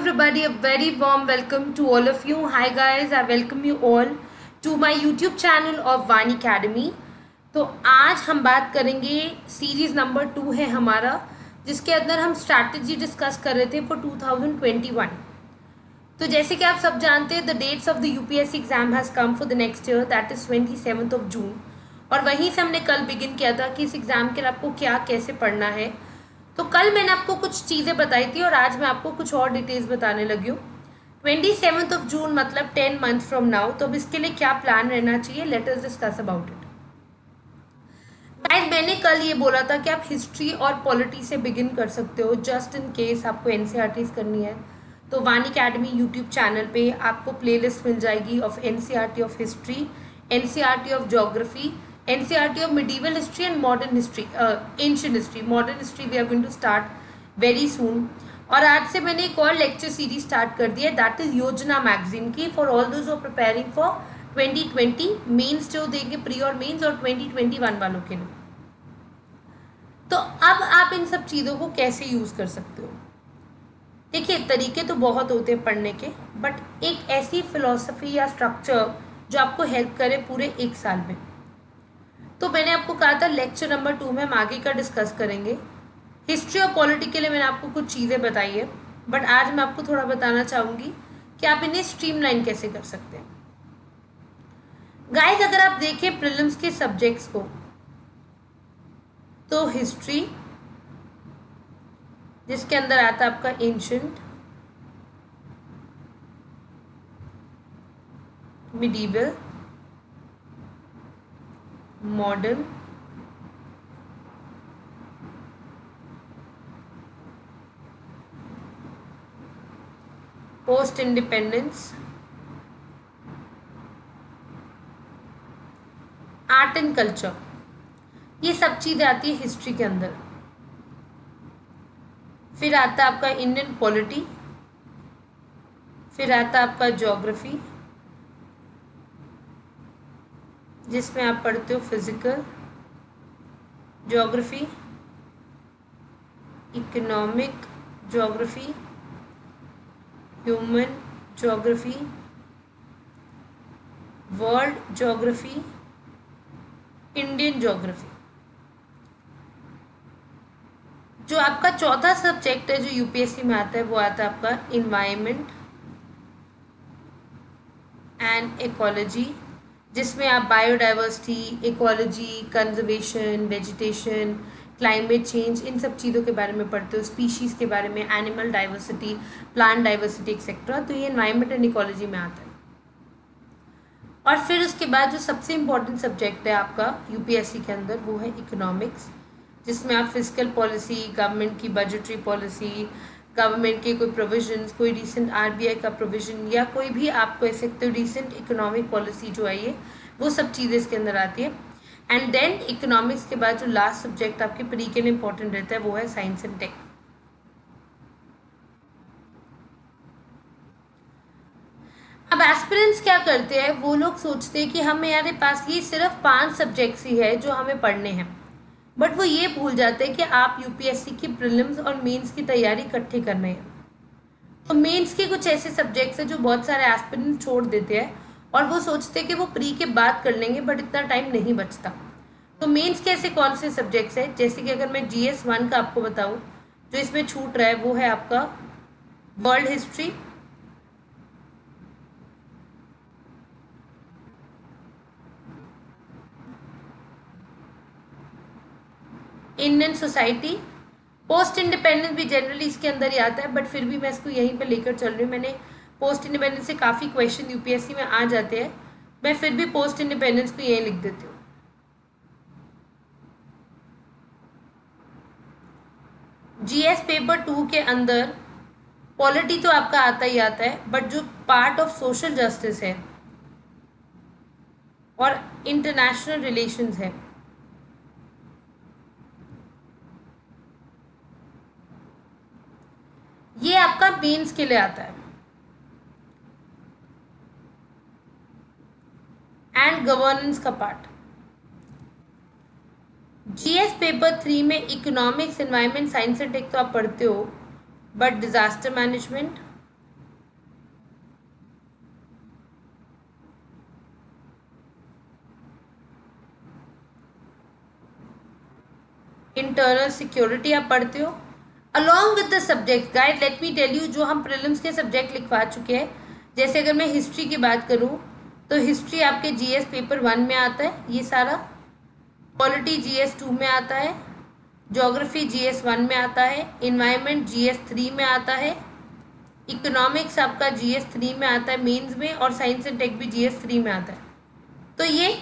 everybody, a very warm welcome to all of you. Hi guys, I welcome you all to my YouTube channel of वानी Academy. तो आज हम बात करेंगे series number 2 है हमारा, जिसके अंदर हम स्ट्रैटेजी डिस्कस कर रहे थे फॉर 2021. तो जैसे कि आप सब जानते हैं, the dates of the UPSC exam has come for the next year, that is 27th of June. और वहीं से हमने कल बिगिन किया था कि इस एग्ज़ाम के लिए आपको क्या कैसे पढ़ना है. तो कल मैंने आपको कुछ चीज़ें बताई थी और आज मैं आपको कुछ और डिटेल्स बताने लगी हूँ. 27th of June मतलब 10 months फ्रॉम नाउ. तो अब इसके लिए क्या प्लान रहना चाहिए, let us discuss about it. Guys, मैंने कल ये बोला था कि आप हिस्ट्री और पॉलिटी से बिगिन कर सकते हो, जस्ट इन केस आपको एनसीईआरटीज करनी है. तो वानी अकेडमी यूट्यूब चैनल पे आपको प्लेलिस्ट मिल जाएगी of NCERT of history, NCERT of geography, NCERT of medieval history and modern history, ancient history. Modern history we are going to start very soon. और आज से मैंने एक और लेक्चर सीरीज स्टार्ट कर दी है, दैट इज योजना मैगजीन की, for all those who are preparing for 2020 mains जो देंगे प्री और मेंस, और 2021 वालों के लिए. तो अब आप इन सब चीज़ों को कैसे यूज कर सकते हो. देखिए, तरीके तो बहुत होते हैं पढ़ने के, बट एक ऐसी फिलोसफी या स्ट्रक्चर जो आपको हेल्प करे पूरे एक साल में. तो मैंने आपको कहा था लेक्चर नंबर 2 में हम आगे का डिस्कस करेंगे. हिस्ट्री और पॉलिटी के लिए मैंने आपको कुछ चीज़ें बताई है, बट आज मैं आपको थोड़ा बताना चाहूँगी कि आप इन्हें स्ट्रीमलाइन कैसे कर सकते हैं. गाइस, अगर आप देखें प्रीलिम्स के सब्जेक्ट्स को, तो हिस्ट्री, जिसके अंदर आता है आपका ancient, medieval, modern, post independence, art and culture, ये सब चीज़ें आती है हिस्ट्री के अंदर. फिर आता है आपका इंडियन पॉलिटी, फिर आता है आपका ज्योग्राफी, जिसमें आप पढ़ते हो physical geography, economic geography, human geography, world geography, Indian geography. जो आपका चौथा सब्जेक्ट है जो यूपीएससी में आता है, वो आता है आपका इन्वायरमेंट एंड इकोलॉजी, जिसमें आप biodiversity, ecology, conservation, vegetation, climate change, इन सब चीज़ों के बारे में पढ़ते हो, स्पीशीज़ के बारे में, animal diversity, plant diversity etcetera. तो ये एनवायरनमेंट एंड इकोलॉजी में आता है. और फिर उसके बाद जो सबसे इम्पोर्टेंट सब्जेक्ट है आपका यूपीएससी के अंदर, वो है इकोनॉमिक्स, जिसमें आप फिजिकल पॉलिसी, गवर्नमेंट की बजटरी पॉलिसी, गवर्नमेंट के कोई प्रोविजंस, कोई रिसेंट आरबीआई का प्रोविजन, या कोई भी आप कह सकते हो रिसेंट इकोनॉमिक पॉलिसी जो आई है, वो सब चीज़ें इसके अंदर आती है. एंड देन इकोनॉमिक्स के बाद जो लास्ट सब्जेक्ट आपके प्री के लिए इंपॉर्टेंट रहता है, वो है साइंस एंड टेक. अब एस्पिरेंट्स क्या करते हैं, वो लोग सोचते हैं कि हमारे पास ये सिर्फ 5 सब्जेक्ट्स ही है जो हमें पढ़ने हैं, बट वो ये भूल जाते हैं कि आप यूपीएससी की प्रीलिम्स और मेंस की तैयारी इकट्ठे कर रहे हैं. तो मेंस के कुछ ऐसे सब्जेक्ट्स हैं जो बहुत सारे एस्पिरेंट्स छोड़ देते हैं, और वो सोचते हैं कि वो प्री के बाद कर लेंगे, बट इतना टाइम नहीं बचता. तो मेंस के ऐसे कौन से सब्जेक्ट्स हैं, जैसे कि अगर मैं GS1 का आपको बताऊँ, जो इसमें छूट रहा है वो है आपका world history, Indian society, post independence भी जनरली इसके अंदर ही आता है, बट फिर भी मैं इसको यहीं पे लेकर चल रही हूँ. मैंने पोस्ट इंडिपेंडेंस से काफ़ी क्वेश्चन यूपीएससी में आ जाते हैं, मैं फिर भी पोस्ट इंडिपेंडेंस को यहीं लिख देती हूँ. जीएस पेपर 2 के अंदर पॉलिटी तो आपका आता ही आता है, बट जो पार्ट ऑफ सोशल जस्टिस है और इंटरनेशनल रिलेशंस है, ये आपका मेंस के लिए आता है. एंड गवर्नेंस का पार्ट. जीएस पेपर 3 में economics, environment, science and tech तो आप पढ़ते हो, but disaster management, internal security आप पढ़ते हो along with the subject. Guys let me tell you, जो हम प्रीलिम्स के सब्जेक्ट लिखवा चुके हैं, जैसे अगर मैं हिस्ट्री की बात करूँ तो हिस्ट्री आपके जीएस पेपर 1 में आता है ये सारा, पॉलिटी जीएस 2 में आता है, ज्योग्राफी जीएस 1 में आता है, इन्वायरमेंट जीएस 3 में आता है, इकोनॉमिक्स आपका जीएस 3 में आता है मेंस में, और साइंस एंड टेक भी जीएस 3 में आता है। तो ये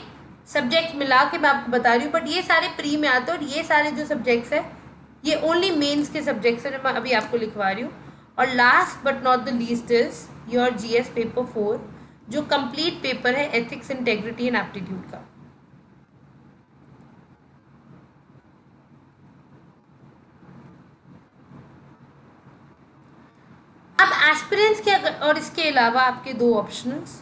सब्जेक्ट मिला के मैं आपको बता रही हूँ, बट ये सारे प्री में आते हैं, और ये सारे जो सब्जेक्ट्स हैं ये ओनली मेंस के सब्जेक्ट्स हैं जो मैं अभी आपको लिखवा रही हूँ। और last but not the least is your GS paper 4, जो कंप्लीट पेपर है एथिक्स, इंटेग्रिटी एंड एप्टीट्यूड का। अब एस्पिरेंट्स के और इसके अलावा आपके दो ऑप्शंस,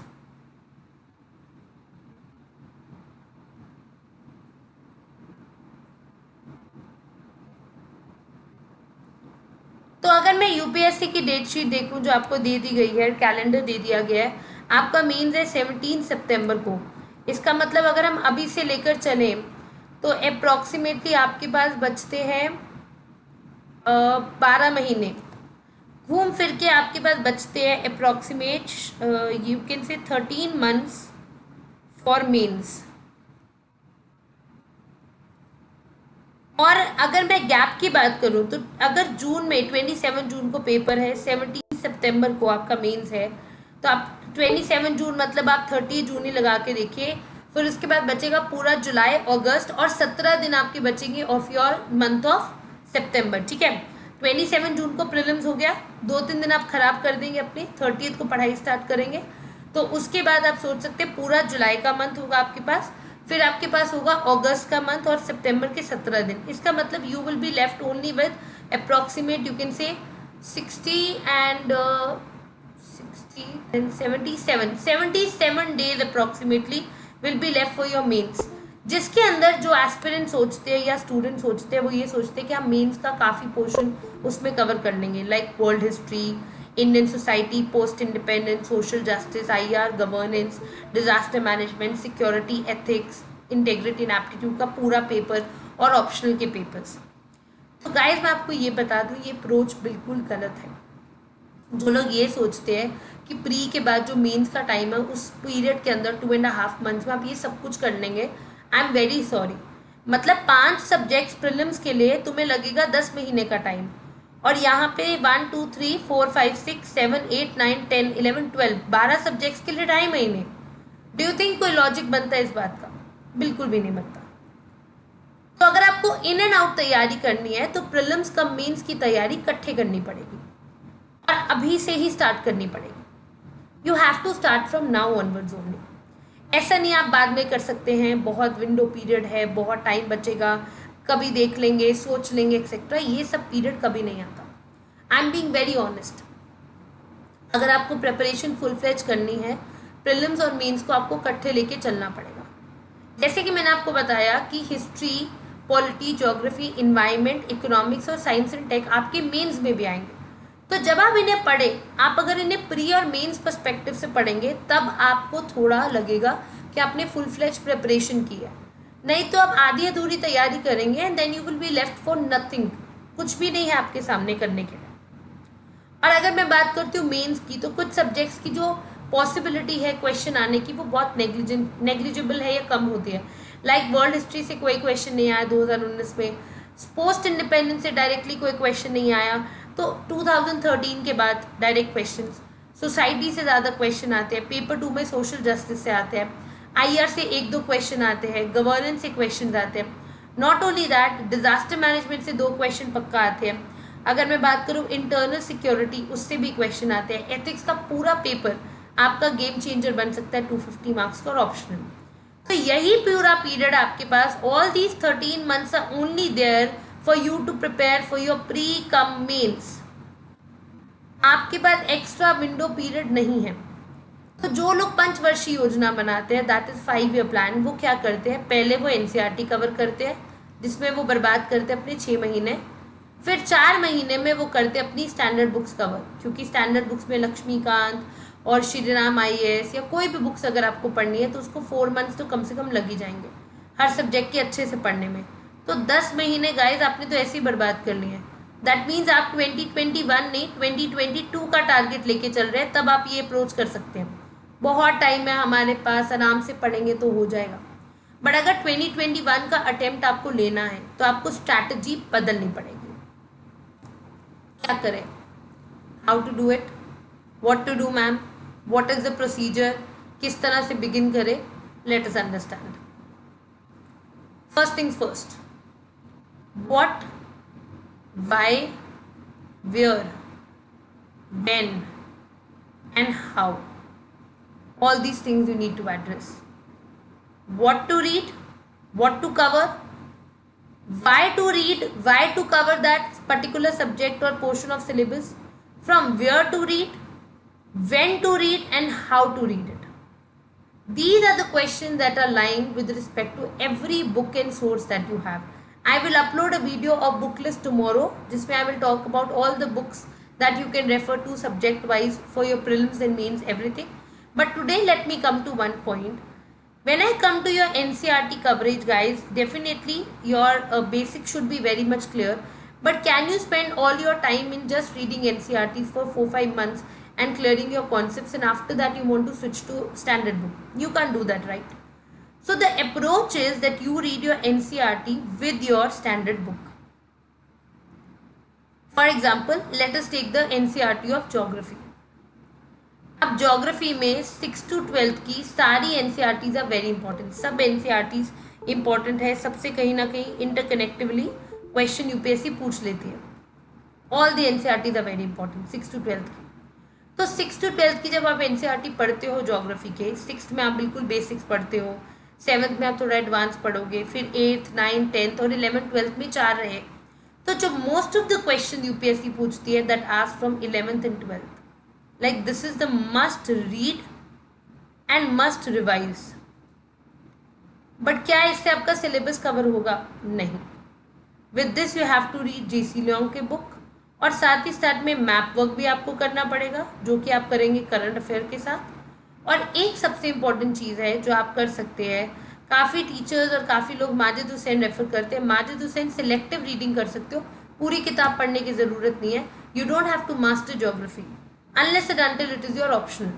तो अगर मैं यूपीएससी की डेट शीट देखूं जो आपको दे दी गई है, कैलेंडर दे दिया गया है, आपका मेंस है 17 सितंबर को। इसका मतलब अगर हम अभी से लेकर चले तो अप्रॉक्सीमेटली आपके पास बचते हैं 12 महीने, घूम फिर के आपके पास बचते हैं अप्रॉक्सीमेट यू कैन से 13 मंथ्स फॉर मेंस। और अगर मैं गैप की बात करूं तो अगर जून में 27 जून को पेपर है, 17 सितंबर को आपका मेंस है, तो आप 27 जून मतलब आप 30 जून ही लगा के देखिए। फिर उसके बाद बचेगा पूरा जुलाई, अगस्त, और 17 दिन आपके बचेंगे ऑफ योर मंथ ऑफ सितंबर। ठीक है, 27 जून को प्रीलिम्स हो गया, 2-3 दिन आप खराब कर देंगे अपनी, 30 को पढ़ाई स्टार्ट करेंगे, तो उसके बाद आप सोच सकते हैं पूरा जुलाई का मंथ होगा आपके पास, फिर आपके पास होगा अगस्त का मंथ और सितंबर के 17 दिन। इसका मतलब you will be left only with approximate you can say 60 and 77 days approximately will be left for your mains, जिसके अंदर जो एस्पिरेंट सोचते हैं या स्टूडेंट सोचते हैं वो ये सोचते हैं कि हम मेंस का काफ़ी पोर्शन उसमें कवर कर लेंगे, like world history, Indian society, post independence, social justice, IR, governance, disaster management, security, ethics, integrity and aptitude का पूरा पेपर और ऑप्शनल के पेपर्स। तो गाइस मैं आपको ये बता दूं, ये अप्रोच बिल्कुल गलत है। जो लोग ये सोचते हैं कि प्री के बाद जो मेंस का टाइम है उस पीरियड के अंदर 2.5 मंथ्स में आप ये सब कुछ कर लेंगे, आई एम वेरी सॉरी। मतलब 5 सब्जेक्ट्स प्रीलिम्स के लिए तुम्हें लगेगा 10 महीने का टाइम, और यहाँ पे 1 2 3 4 5 6 7 8 9 10 11 12 12 सब्जेक्ट्स के लिए 2.5 महीने। डू यू थिंक कोई लॉजिक बनता है इस बात का? बिल्कुल भी नहीं बनता। तो अगर आपको इन एंड आउट तैयारी करनी है तो प्रीलिम्स कम मेंस की तैयारी इकट्ठे करनी पड़ेगी, और अभी से ही स्टार्ट करनी पड़ेगी। You have to start from now onwards only. ऐसा नहीं आप बाद में कर सकते हैं, बहुत विंडो पीरियड है, बहुत टाइम बचेगा, कभी देख लेंगे, सोच लेंगे एक्सेट्रा, ये सब पीरियड कभी नहीं आता। I am being very honest. अगर आपको प्रिपरेशन फुल फ्लेज करनी है, प्रीलिम्स और मेंस को आपको इकट्ठे लेके चलना पड़ेगा। जैसे कि मैंने आपको बताया कि history, polity, geography, environment, economics और साइंस एंड टेक आपके मेंस में भी आएंगे। तो जब आप इन्हें पढ़े, आप अगर इन्हें प्री और मेंस पर्सपेक्टिव से पढ़ेंगे तब आपको थोड़ा लगेगा कि आपने फुल फ्लेज प्रिपरेशन की है। नहीं तो आप आधी अधूरी तैयारी करेंगे and then you will be left for nothing, कुछ भी नहीं है आपके सामने करने के लिए। और अगर मैं बात करती हूँ मेंस की, तो कुछ सब्जेक्ट्स की जो पॉसिबिलिटी है क्वेश्चन आने की वो बहुत नेग्लिजिबल है या कम होती है। लाइक वर्ल्ड हिस्ट्री से कोई क्वेश्चन नहीं आया 2019 में, पोस्ट इंडिपेंडेंस से डायरेक्टली कोई क्वेश्चन नहीं आया, तो 2013 के बाद डायरेक्ट क्वेश्चंस, सोसाइटी से ज़्यादा क्वेश्चन आते हैं, पेपर 2 में सोशल जस्टिस से आते हैं, आईआर से 1-2 क्वेश्चन आते हैं, गवर्नेंस से क्वेश्चन आते हैं। Not only that, disaster management से 2 क्वेश्चन पक्का आते हैं। अगर मैं बात करूँ इंटरनल सिक्योरिटी, उससे भी क्वेश्चन आते हैं। एथिक्स का पूरा पेपर आपका गेम चेंजर बन सकता है 250 मार्क्स का, और ऑप्शनल। तो यही पूरा पीरियड आपके पास, all these 13 months are only there for you to prepare for your pre cum mains. आपके पास एक्स्ट्रा विंडो पीरियड नहीं है। तो जो लोग पंचवर्षीय योजना बनाते हैं, दैट इज 5 ईयर प्लान, वो क्या करते हैं, पहले वो एनसीईआरटी कवर करते हैं जिसमें वो बर्बाद करते हैं अपने 6 महीने, फिर 4 महीने में वो करते हैं अपनी स्टैंडर्ड बुक्स कवर, क्योंकि स्टैंडर्ड बुक्स में लक्ष्मीकांत और श्री राम IAS या कोई भी बुक्स अगर आपको पढ़नी है तो उसको 4 मंथ्स तो कम से कम लग ही जाएंगे हर सब्जेक्ट के अच्छे से पढ़ने में। तो तो 10 महीने गाइज आपने तो ऐसे ही बर्बाद कर लिए हैं। दैट मीन्स आप 2021 नहीं 2022 का टारगेट लेके चल रहे हैं, तब आप ये अप्रोच कर सकते हैं। बहुत टाइम है हमारे पास, आराम से पढ़ेंगे तो हो जाएगा। बट अगर 2021 का अटेम्प्ट आपको लेना है तो आपको स्ट्रैटेजी बदलनी पड़ेगी। क्या करें, how to do it, what to do ma'am, what is the procedure, किस तरह से बिगिन करें, let us understand. First things first, what, why, where, when, and how. All these things you need to address. What to read, what to cover, why to read, why to cover that particular subject or portion of syllabus, from where to read, when to read, and how to read it. These are the questions that are lying with respect to every book and source that you have. I will upload a video of book list tomorrow, जिसमें I will talk about all the books that you can refer to subject wise for your prelims and mains, everything. But today let me come to one point. When I come to your NCERT coverage guys, definitely your basics should be very much clear. But can you spend all your time in just reading NCERTs for 4-5 months and clearing your concepts, and after that you want to switch to standard book? You can't do that, right? So the approach is that you read your NCERT with your standard book. For example, let us take the NCERT of geography. अब geography में 6 to 12 की सारी NCERTs are very important. सब NCERTs important है, सबसे कहीं ना कहीं इंटरकनेक्टिवली क्वेश्चन यूपीएससी पूछ लेती है। All the NCERTs are very important 6 to 12 की। तो 6 to 12 की जब आप NCERT पढ़ते हो ज्योग्राफी के, 6th में आप बिल्कुल बेसिक्स पढ़ते हो, 7th में आप थोड़ा एडवांस पढ़ोगे, फिर 8th 9th 10th और 11th 12th में 4 रहे। तो जो most of the question UPSC पूछती है that ask from 11th and 12th, like this is the must read and must revise. But क्या इससे आपका सिलेबस कवर होगा? नहीं। With this you have to read G C Leong के बुक, और साथ ही साथ में मैप वर्क भी आपको करना पड़ेगा, जो कि आप करेंगे करंट अफेयर के साथ। और एक सबसे इम्पॉर्टेंट चीज़ है जो आप कर सकते हैं, काफ़ी टीचर्स और काफ़ी लोग माजिद हुसैन रेफर करते हैं, माजिद हुसैन सिलेक्टिव रीडिंग कर सकते हो, पूरी किताब पढ़ने की ज़रूरत नहीं है। You don't have to master geography unless and until it is your optional.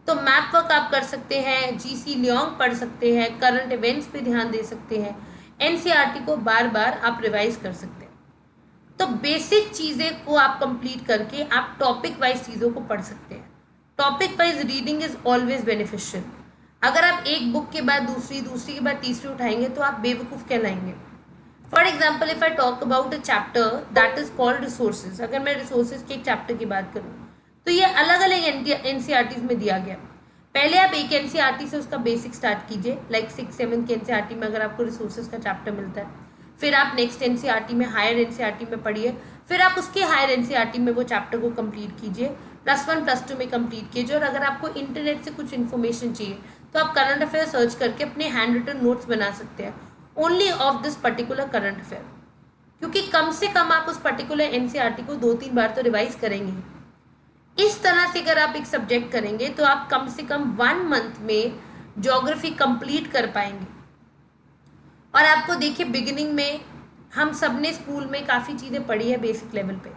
तो मैप वर्क आप कर सकते हैं, जीसी लियोंग पढ़ सकते हैं, करंट इवेंट्स पे ध्यान दे सकते हैं, एनसीईआरटी को बार बार आप रिवाइज कर सकते हैं। तो बेसिक चीज़ें को आप कंप्लीट करके आप टॉपिक वाइज चीज़ों को पढ़ सकते हैं। Topic wise reading is always beneficial. अगर आप एक बुक के बाद दूसरी, दूसरी के बाद तीसरी उठाएंगे तो आप बेवकूफ़ कहलाएंगे। For example if I talk about a chapter that is called resources, अगर मैं रिसोर्सेज के एक चैप्टर की बात करूँ तो ये अलग अलग एनसीईआरटीज में दिया गया। पहले आप एक एनसीईआरटी से उसका बेसिक स्टार्ट कीजिए, लाइक 6-7 के एनसीईआरटी में अगर आपको रिसोर्सेज का चैप्टर मिलता है, फिर आप नेक्स्ट एनसीईआरटी में हायर एनसीईआरटी में पढ़िए, फिर आप उसके हायर एनसीईआरटी में वो चैप्टर को कंप्लीट कीजिए, +1 +2 में कंप्लीट कीजिए। और अगर आपको इंटरनेट से कुछ इन्फॉर्मेशन चाहिए तो आप करंट अफेयर सर्च करके अपने हैंड रिटन नोट्स बना सकते हैं only of this particular current affair, क्योंकि कम से कम आप उस पर्टिकुलर एनसीईआरटी को 2-3 बार तो रिवाइज करेंगे। इस तरह से अगर आप एक सब्जेक्ट करेंगे तो आप कम से कम 1 मंथ में ज्योग्राफी कंप्लीट कर पाएंगे। और आपको देखिए बिगिनिंग में हम सब ने स्कूल में काफ़ी चीज़ें पढ़ी है बेसिक लेवल पे,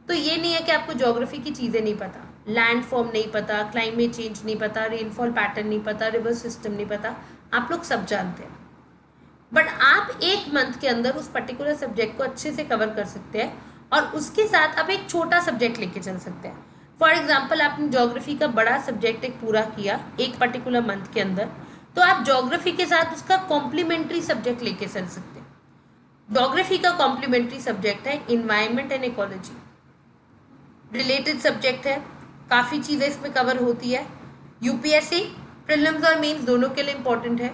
तो ये नहीं है कि आपको ज्योग्राफी की चीज़ें नहीं पता, लैंड फॉर्म नहीं पता, क्लाइमेट चेंज नहीं पता, रेनफॉल पैटर्न नहीं पता, रिवर सिस्टम नहीं पता, आप लोग सब जानते हैं। बट आप 1 मंथ के अंदर उस पर्टिकुलर सब्जेक्ट को अच्छे से कवर कर सकते हैं और उसके साथ आप एक छोटा सब्जेक्ट लेके चल सकते हैं। फॉर एग्जाम्पल आपने ज्योग्राफी का बड़ा सब्जेक्ट एक पूरा किया एक पर्टिकुलर मंथ के अंदर, तो आप ज्योग्राफी के साथ उसका कॉम्प्लीमेंट्री सब्जेक्ट लेके चल सकते हैं। ज्योग्राफी का कॉम्प्लीमेंट्री सब्जेक्ट है environment and ecology, related subject है, काफ़ी चीज़ें इसमें कवर होती है। यूपीएससी प्रीलिम्स और मेंस दोनों के लिए इम्पॉर्टेंट है।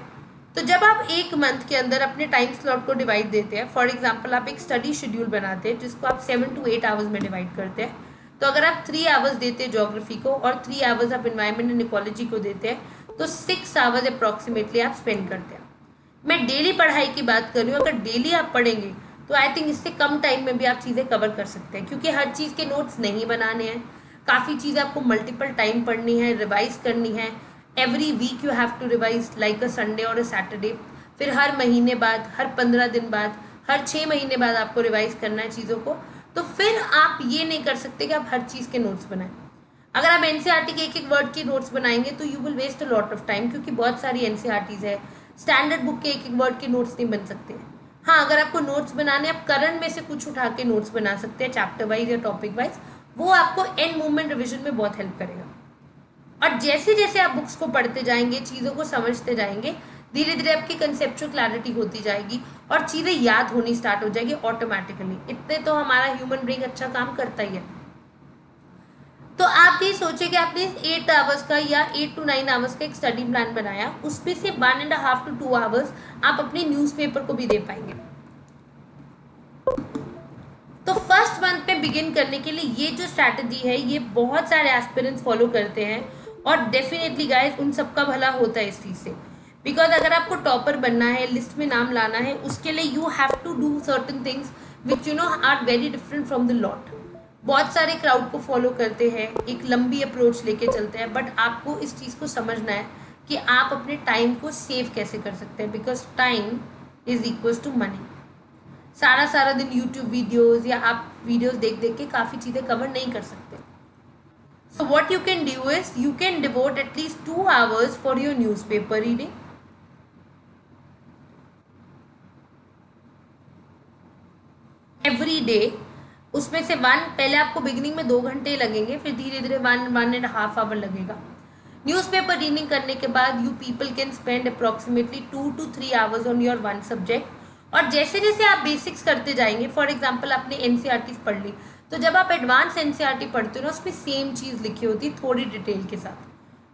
तो जब आप 1 मंथ के अंदर अपने टाइम स्लॉट को डिवाइड देते हैं, फॉर एग्जाम्पल आप एक स्टडी शेड्यूल बनाते हैं जिसको आप 7 to 8 आवर्स में डिवाइड करते हैं, तो अगर आप 3 आवर्स देते हैं ज्योग्राफी को और 3 आवर्स आप इन्वायरमेंट एंड इकोलॉजी को देते हैं, तो 6 आवर्स अप्रॉक्सीमेटली आप स्पेंड करते हैं। मैं डेली पढ़ाई की बात कर रही हूँ, अगर डेली आप पढ़ेंगे तो आई थिंक इससे कम टाइम में भी आप चीज़ें कवर कर सकते हैं, क्योंकि हर चीज़ के नोट्स नहीं बनाने हैं, काफ़ी चीज़ें आपको मल्टीपल टाइम पढ़नी है, रिवाइज करनी है। Every week you have to revise like a Sunday और अ सैटरडे। फिर हर महीने बाद, हर 15 दिन बाद, हर 6 महीने बाद आपको रिवाइज करना है चीज़ों को, तो फिर आप ये नहीं कर सकते कि आप हर चीज़ के नोट्स बनाएं। अगर आप एनसीईआरटी के एक एक वर्ड के नोट्स बनाएंगे तो you will waste a lot of time, क्योंकि बहुत सारी एनसीईआरटीज है, स्टैंडर्ड बुक के एक एक वर्ड के नोट्स नहीं बन सकते। हाँ, अगर आपको नोट्स बनाने, आप करंट में से कुछ उठा के नोट्स बना सकते हैं चैप्टर वाइज या टॉपिक वाइज, वो आपको एंड मूवमेंट रिविजन में बहुत हेल्प करेगा। और जैसे जैसे आप बुक्स को पढ़ते जाएंगे, चीज़ों को समझते जाएंगे, धीरे धीरे आपकी कंसेप्चुअल क्लैरिटी होती जाएगी और चीज़ें याद होनी स्टार्ट हो जाएगी ऑटोमेटिकली। इतने तो हमारा ह्यूमन ब्रेन अच्छा काम करता ही है। तो आप ये सोचिए कि आपने 8 आवर्स का या 8 to 9 आवर्स का एक स्टडी प्लान बनाया, उसमें से 1.5 to 2 आवर्स आप अपने न्यूज़पेपर को भी दे पाएंगे। तो फर्स्ट मंथ पे बिगिन करने के लिए ये जो स्ट्रैटेजी है, ये बहुत सारे एस्पिरेंट्स फॉलो करते हैं और डेफिनेटली गाइस उन सबका भला होता है इस चीज़ से। बिकॉज अगर आपको टॉपर बनना है, लिस्ट में नाम लाना है, उसके लिए you have to do certain things which you know are very different from the lot. बहुत सारे क्राउड को फॉलो करते हैं, एक लंबी अप्रोच लेके चलते हैं, बट आपको इस चीज़ को समझना है कि आप अपने टाइम को सेव कैसे कर सकते हैं, because time is equals to money. सारा दिन यूट्यूब वीडियोस या आप वीडियोस देख देख के काफ़ी चीज़ें कवर नहीं कर सकते। So what you can do is you can devote at least 2 hours for your newspaper reading. Every day, उसमें से पहले आपको बिगिनिंग में 2 घंटे लगेंगे, फिर धीरे धीरे 1.5 आवर लगेगा। न्यूज़पेपर रीडिंग करने के बाद you people can spend approximately 2 to 3 hours on your one subject. और जैसे जैसे आप बेसिक्स करते जाएंगे, फॉर एग्जाम्पल आपने एनसीईआरटी पढ़ ली, तो जब आप एडवांस एनसीईआरटी पढ़ते हो ना, उसमें सेम चीज़ लिखी होती थोड़ी डिटेल के साथ,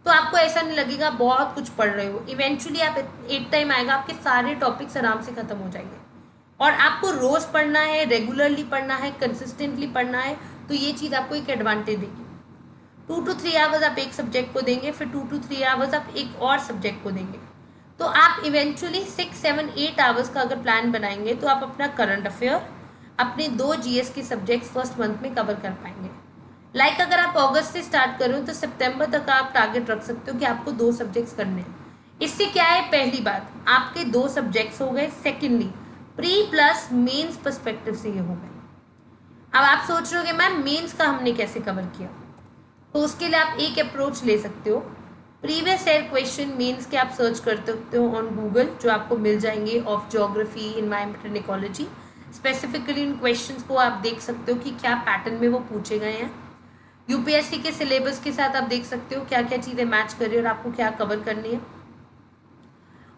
तो आपको ऐसा नहीं लगेगा बहुत कुछ पढ़ रहे हो। इवेंचुअली आप एक टाइम आएगा आपके सारे टॉपिक्स आराम से खत्म हो जाएंगे। और आपको रोज़ पढ़ना है, रेगुलरली पढ़ना है, कंसिस्टेंटली पढ़ना है, तो ये चीज़ आपको एक एडवांटेज देगी। 2 to 3 आवर्स आप एक सब्जेक्ट को देंगे, फिर 2 to 3 आवर्स आप एक और सब्जेक्ट को देंगे, तो आप इवेंचुअली 6, 7, 8 आवर्स का अगर प्लान बनाएंगे तो आप अपना करंट अफेयर, अपने 2 जीएस के सब्जेक्ट्स फर्स्ट मंथ में कवर कर पाएंगे। लाइक अगर आप अगस्त से स्टार्ट कर रहे हो तो सितंबर तक आप टारगेट रख सकते हो कि आपको 2 सब्जेक्ट्स करने हैं। इससे क्या है, पहली बात आपके 2 सब्जेक्ट्स हो गए, secondly pre plus mains perspective से ये हो गए। अब आप सोच रहे हो मैम मेंस का हमने कैसे कवर किया, तो उसके लिए आप एक अप्रोच ले सकते हो। प्रीवियस ईयर क्वेश्चन मेंस के आप सर्च कर सकते हो ऑन गूगल, जो आपको मिल जाएंगे, of geography, environment and ecology. Specifically उन क्वेश्चंस को आप देख सकते हो कि क्या पैटर्न में वो पूछे गए हैं। यूपीएससी के सिलेबस के साथ आप देख सकते हो क्या क्या चीज़ें मैच कर रही है और आपको क्या कवर करनी है।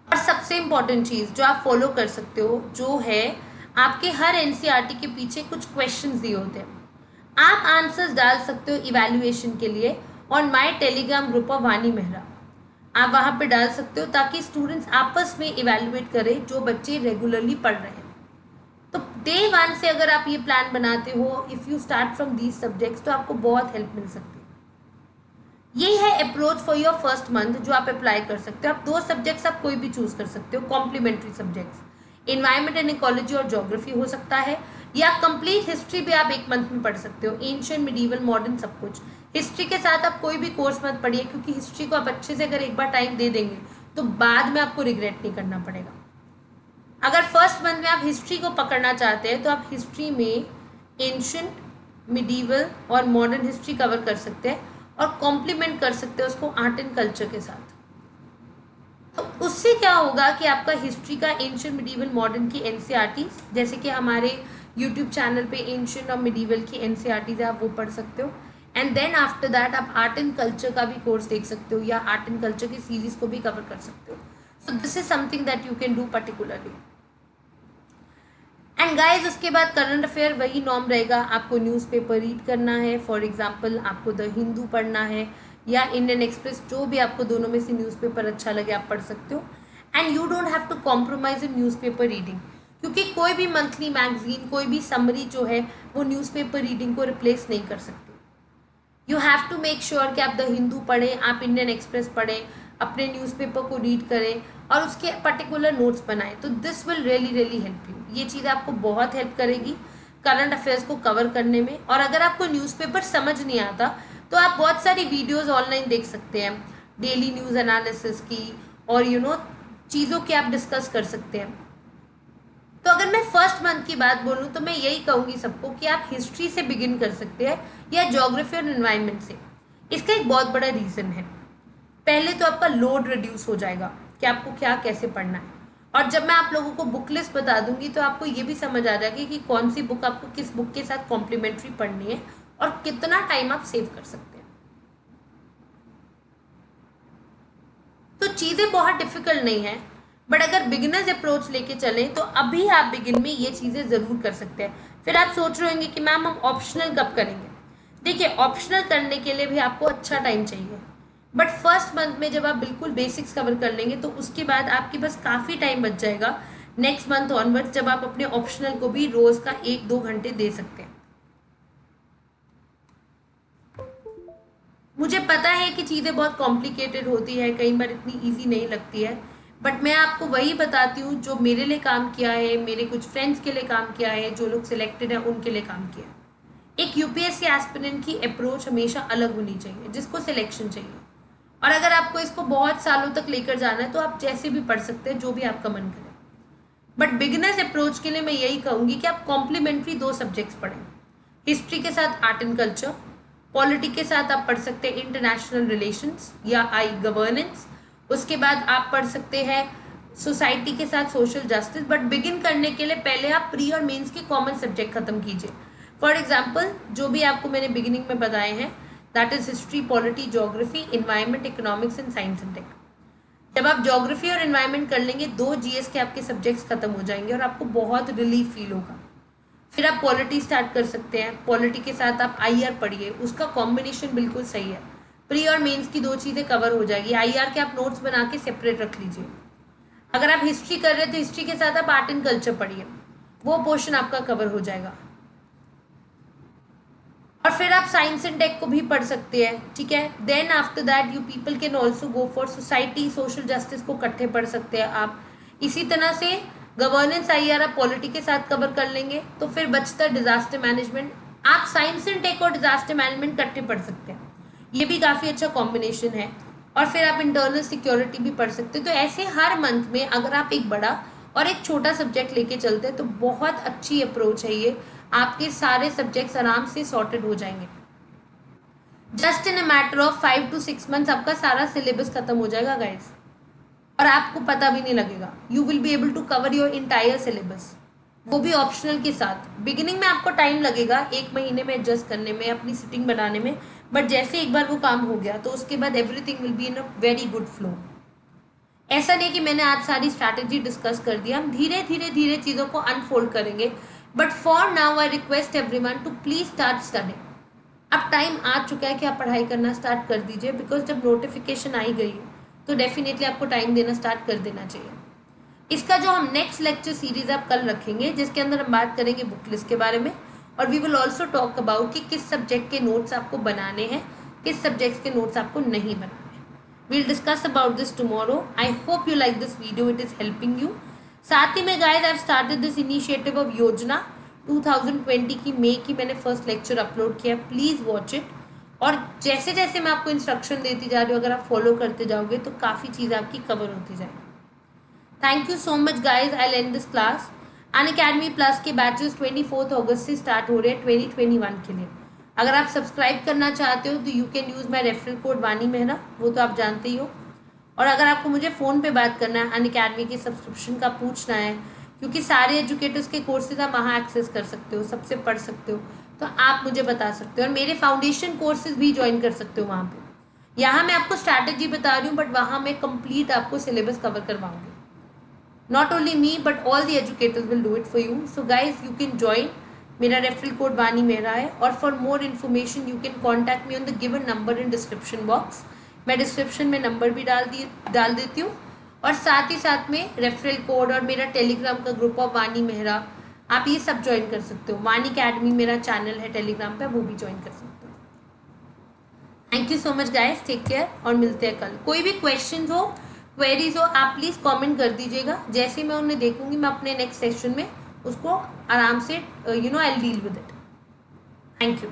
और सबसे इम्पॉर्टेंट चीज़ जो आप फॉलो कर सकते हो, जो है आपके हर एनसीईआरटी के पीछे कुछ क्वेश्चंस दिए होते हैं, आप आंसर्स डाल सकते हो इवैल्यूएशन के लिए on my Telegram group of वानी मेहरा। आप वहाँ पे डाल सकते हो ताकि स्टूडेंट्स आपस में इवैल्यूएट करें जो बच्चे रेगुलरली पढ़ रहे हैं। तो डे 1 से अगर आप ये प्लान बनाते हो, if you start from these subjects, तो आपको बहुत हेल्प मिल सकती है। ये है approach for your first month जो आप अप्लाई कर सकते हो। आप 2 सब्जेक्ट्स आप कोई भी चूज कर सकते हो, complementary subjects, environment and ecology और ज्योग्राफी हो सकता है, या कंप्लीट हिस्ट्री भी आप एक मंथ में पढ़ सकते हो, एंशिएंट, मिडीवल, मॉडर्न, सब कुछ। हिस्ट्री के साथ आप कोई भी कोर्स मत पढ़िए, क्योंकि हिस्ट्री को आप अच्छे से अगर एक बार टाइम दे देंगे तो बाद में आपको रिग्रेट नहीं करना पड़ेगा। अगर फर्स्ट मंथ में आप हिस्ट्री को पकड़ना चाहते हैं तो आप हिस्ट्री में एंशिएंट, मिडीवल और मॉडर्न हिस्ट्री कवर कर सकते हैं और कॉम्प्लीमेंट कर सकते हैं उसको आर्ट एंड कल्चर के साथ। तो उससे क्या होगा कि आपका हिस्ट्री का एंशिएंट, मिडीवल, मॉडर्न की एनसीईआरटीज, जैसे कि हमारे यूट्यूब चैनल पे एंशिएंट और मिडीवल की एनसीईआरटीज है, आप वो पढ़ सकते हो। एंड देन आफ्टर दैट आप आर्ट एंड कल्चर का भी कोर्स देख सकते हो या आर्ट एंड कल्चर की सीरीज को भी कवर कर सकते हो। So this is something that you can do particularly. And guys उसके बाद करंट अफेयर वही नॉर्म रहेगा, आपको न्यूज़पेपर रीड करना है। फॉर एग्जांपल आपको द हिंदू पढ़ना है या इंडियन एक्सप्रेस, जो भी आपको दोनों में से न्यूज़पेपर अच्छा लगे आप पढ़ सकते हो। And you don't have to compromise in newspaper reading, क्योंकि कोई भी मंथली मैगजीन, कोई भी समरी जो है वो न्यूज़पेपर रीडिंग को रिप्लेस नहीं कर सकती। You have to make sure कि आप द हिंदू पढ़ें, आप इंडियन एक्सप्रेस पढ़ें, अपने न्यूज़पेपर को रीड करें और उसके पर्टिकुलर नोट्स बनाएं। तो this will really help you. ये चीज़ आपको बहुत हेल्प करेगी करंट अफेयर्स को कवर करने में। और अगर आपको न्यूज़पेपर समझ नहीं आता तो आप बहुत सारी वीडियोस ऑनलाइन देख सकते हैं, डेली न्यूज़ एनालिसिस की और चीज़ों की आप डिस्कस कर सकते हैं। तो अगर मैं फर्स्ट मंथ की बात बोलूँ तो मैं यही कहूँगी सबको कि आप हिस्ट्री से बिगिन कर सकते हैं या ज्योग्राफी और एनवायरनमेंट से। इसका एक बहुत बड़ा रीज़न है। पहले तो आपका लोड रिड्यूस हो जाएगा कि आपको क्या कैसे पढ़ना है, और जब मैं आप लोगों को बुक लिस्ट बता दूंगी तो आपको ये भी समझ आ जाएगी कि कौन सी बुक आपको किस बुक के साथ कॉम्प्लीमेंट्री पढ़नी है और कितना टाइम आप सेव कर सकते हैं। तो चीज़ें बहुत डिफिकल्ट नहीं है, बट अगर बिगिनर्स अप्रोच लेके चलें तो अभी आप बिगिन में ये चीज़ें ज़रूर कर सकते हैं। फिर आप सोच रहे होंगे कि मैम हम ऑप्शनल कब करेंगे। देखिए, ऑप्शनल करने के लिए भी आपको अच्छा टाइम चाहिए, बट फर्स्ट मंथ में जब आप बिल्कुल बेसिक्स कवर कर लेंगे तो उसके बाद आपके पास काफ़ी टाइम बच जाएगा नेक्स्ट मंथ ऑनवर्ड्स, जब आप अपने ऑप्शनल को भी रोज़ का 1-2 घंटे दे सकते हैं। मुझे पता है कि चीज़ें बहुत कॉम्प्लिकेटेड होती है, कई बार इतनी इजी नहीं लगती है, बट मैं आपको वही बताती हूँ जो मेरे लिए काम किया है, मेरे कुछ फ्रेंड्स के लिए काम किया है, जो लोग सिलेक्टेड हैं उनके लिए काम किया है। एक यूपीएससी एस्पिरेंट की अप्रोच हमेशा अलग होनी चाहिए जिसको सिलेक्शन चाहिए, और अगर आपको इसको बहुत सालों तक लेकर जाना है तो आप जैसे भी पढ़ सकते हैं, जो भी आपका मन करे। बट बिगिनर्स अप्रोच के लिए मैं यही कहूँगी कि आप कॉम्प्लीमेंट्री 2 सब्जेक्ट्स पढ़ें। हिस्ट्री के साथ आर्ट एंड कल्चर, पॉलिटिक्स के साथ आप पढ़ सकते हैं इंटरनेशनल रिलेशंस या गवर्नेंस। उसके बाद आप पढ़ सकते हैं सोसाइटी के साथ सोशल जस्टिस। बट बिगिन करने के लिए पहले आप प्री और मेंस के कॉमन सब्जेक्ट खत्म कीजिए। फॉर एग्जाम्पल, जो भी आपको मैंने बिगिनिंग में बताए हैं, that is history, polity, geography, environment, economics and science and tech. जब आप ज्योग्राफी और इन्वायरमेंट कर लेंगे, 2 जीएस के आपके सब्जेक्ट्स खत्म हो जाएंगे और आपको बहुत रिलीफ फील होगा। फिर आप पॉलिटी स्टार्ट कर सकते हैं। पॉलिटी के साथ आप आईआर पढ़िए, उसका कॉम्बिनेशन बिल्कुल सही है। प्री और मेंस की 2 चीज़ें कवर हो जाएगी। आईआर के आप नोट्स बना के सेपरेट रख लीजिए। अगर आप हिस्ट्री कर रहे हैं तो हिस्ट्री के साथ आप आर्ट एंड कल्चर पढ़िए, वो पोर्शन आपका कवर हो जाएगा। और फिर आप साइंस एंड टेक को भी पढ़ सकते हैं, ठीक है। Then after that you people can also go for society, social justice को इकट्ठे पढ़ सकते हैं आप। इसी तरह से गवर्नेंस आईआर आप पॉलिटी के साथ कवर कर लेंगे, तो फिर बचता डिजास्टर मैनेजमेंट। आप साइंस एंड टेक और डिजास्टर मैनेजमेंट इकट्ठे पढ़ सकते हैं, ये भी काफ़ी अच्छा कॉम्बिनेशन है। और फिर आप इंटरनल सिक्योरिटी भी पढ़ सकते हैं। तो ऐसे हर मंथ में अगर आप एक बड़ा और एक छोटा सब्जेक्ट लेके चलते हैं तो बहुत अच्छी अप्रोच है ये। आपके सारे सब्जेक्ट्स आराम से सॉर्टेड हो जाएंगे। Just in a matter of 5 to 6 months आपका सारा सिलेबस खत्म हो जाएगा गाइस, और आपको पता भी नहीं लगेगा। You will be able to cover your entire syllabus, वो भी ऑप्शनल के साथ। बिगिनिंग में आपको टाइम लगेगा 1 महीने में एडजस्ट करने में, अपनी सिटिंग बनाने में, बट जैसे एक बार वो काम हो गया तो उसके बाद everything will be in a very good flow. ऐसा नहीं कि मैंने आज सारी स्ट्रैटेजी डिस्कस कर दिया, हम धीरे धीरे धीरे चीज़ों को अनफोल्ड करेंगे। But for now I request everyone to please start studying. अब टाइम आ चुका है कि आप पढ़ाई करना स्टार्ट कर दीजिए, बिकॉज जब नोटिफिकेशन आई गई है तो डेफिनेटली आपको टाइम देना स्टार्ट कर देना चाहिए। इसका जो हम नेक्स्ट लेक्चर सीरीज आप कल रखेंगे, जिसके अंदर हम बात करेंगे बुक लिस्ट के बारे में, और we will also talk about कि किस सब्जेक्ट के नोट्स आपको बनाने हैं, किस सब्जेक्ट्स के नोट्स आपको नहीं बनाने। We'll discuss about this tomorrow. I hope you like this video. It is helping you. साथ ही में guys, I've started this initiative of योजना 2020 की मई की मैंने फर्स्ट लेक्चर अपलोड किया। Please watch it. और जैसे जैसे मैं आपको इंस्ट्रक्शन देती जा रही हूँ, अगर आप फॉलो करते जाओगे तो काफ़ी चीज़ आपकी कवर होती जाएगी। Thank you so much guys. I and this class. Unacademy plus के बैचेस 24 अगस्त से स्टार्ट हो रहे हैं 2021 के लिए। अगर आप सब्सक्राइब करना चाहते हो तो you can use my referral code Vani Mehra, वो तो आप जानते ही हो। और अगर आपको मुझे फ़ोन पे बात करना है, अनअकैडमी के सब्सक्रिप्शन का पूछना है, क्योंकि सारे एजुकेटर्स के कोर्सेज आप वहाँ एक्सेस कर सकते हो, सबसे पढ़ सकते हो, तो आप मुझे बता सकते हो। और मेरे फाउंडेशन कोर्सेज भी ज्वाइन कर सकते हो वहाँ पे। यहाँ मैं आपको स्ट्रैटेजी बता रही हूँ, बट वहाँ मैं कंप्लीट आपको सिलेबस कवर करवाऊँगी। Not only me but all the educators will do it for you. So guys you can join. मेरा रेफरल कोड वानी मेहरा है। और for more information you can contact me on the given number in description box. मैं description में number भी डाल देती हूँ। और साथ ही साथ में रेफरल कोड और मेरा टेलीग्राम का ग्रुप ऑफ वानी मेहरा, आप ये सब ज्वाइन कर सकते हो। वानी अकेडमी मेरा चैनल है टेलीग्राम पे, वो भी ज्वाइन कर सकते हो। Thank you so much guys, take care और मिलते हैं कल। कोई भी क्वेश्चन हो, क्वेरीज हो, आप प्लीज़ कमेंट कर दीजिएगा। जैसे मैं उन्हें देखूंगी, मैं अपने नेक्स्ट सेशन में उसको आराम से I will deal with it. Thank you.